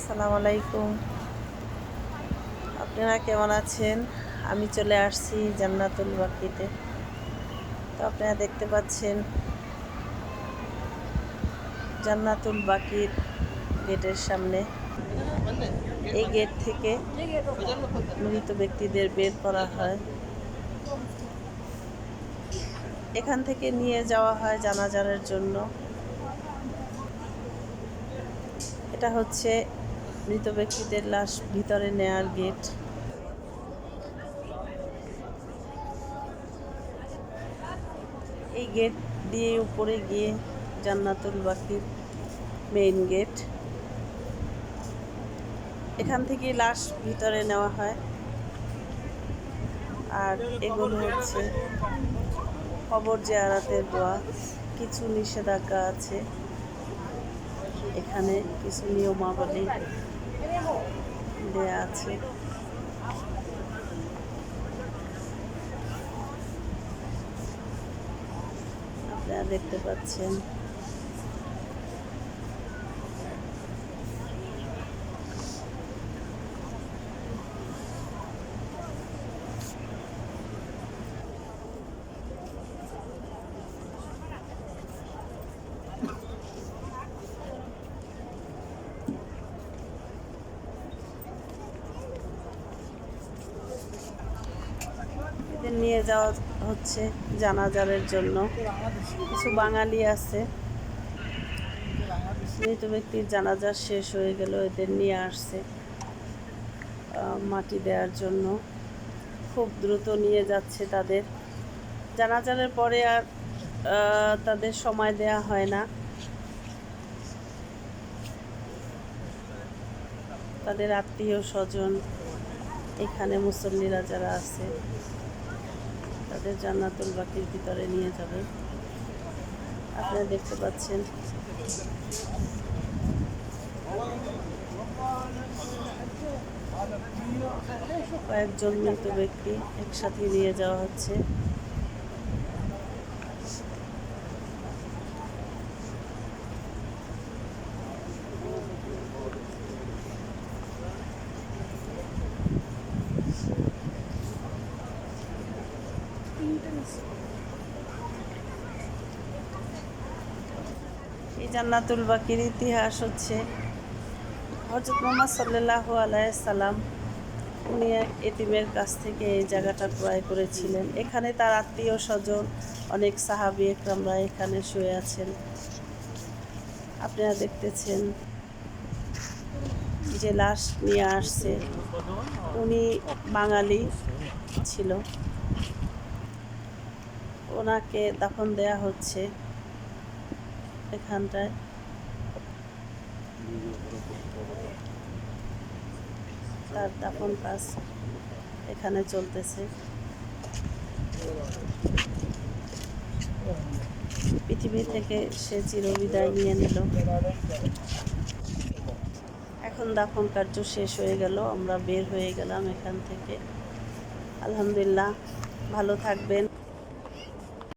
আসসালামু আলাইকুম। আপনারা কেমন আছেন? আমি চলে আসছি জান্নাতুল বাকিতে। তো আপনারা দেখতে পাচ্ছেন জান্নাতুল বাকির গেটের সামনে। এই গেট থেকে মৃত ব্যক্তিদের বের করা হয়। এখান থেকে নিয়ে যাওয়া হয় জানাজার জন্য। এটা হচ্ছে মৃত ব্যক্তিদের লাশ ভিতরে নেয়ার গেট। এই গেট দিয়ে উপরে গিয়ে জান্নাতুল বাকির মেইন গেট। এখান থেকে লাশ ভিতরে নেওয়া হয়। আর এগুলো হচ্ছে কবর জিয়ারতের দোয়া। কিছু নিষেধাজ্ঞা আছে, এখানে কিছু নিয়মাবলী দেয়া আছে। আপনারা দেখতে পাচ্ছেন এদের নিয়ে যাওয়া হচ্ছে জানাজারের জন্য। কিছু বাঙালি আছে, মৃত ব্যক্তির জানাজা শেষ হয়ে গেল, এদের নিয়ে আসছে মাটি দেওয়ার জন্য। খুব দ্রুত নিয়ে যাচ্ছে তাদের। জানাজারের পরে আর তাদের সময় দেয়া হয় না। তাদের আত্মীয় স্বজন এখানে মুসল্লিরা যারা আছে তাদের জান্নাতুল বাকির ভিতরে নিয়ে যাবে। আপনারা দেখতে পাচ্ছেন কয়েকজন মৃত ব্যক্তি একসাথে নিয়ে যাওয়া হচ্ছে। এই জান্নাতুল বাকির ইতিহাস হচ্ছে হযরত মুহাম্মদ সাল্লাল্লাহু আলাইহি সাল্লাম উনি এক এতিমের কাছ থেকে এই জায়গাটা ক্রয় করেছিলেন। এখানে তার আত্মীয় স্বজন অনেক সাহাবী একরামরা এখানে শুয়ে আছেন। আপনারা দেখতেছেন যে লাশ নিয়ে আসছে উনি বাঙালি ছিল। ওনাকে দাফন দেয়া হচ্ছে এখানটায়। তার দাফন কাজ এখানে চলতেছে। পৃথিবী থেকে সে চিরবিদায় নিয়ে নিল। এখন দাফন কার্য শেষ হয়ে গেল, আমরা বের হয়ে গেলাম এখান থেকে। আলহামদুলিল্লাহ, ভালো থাকবেন।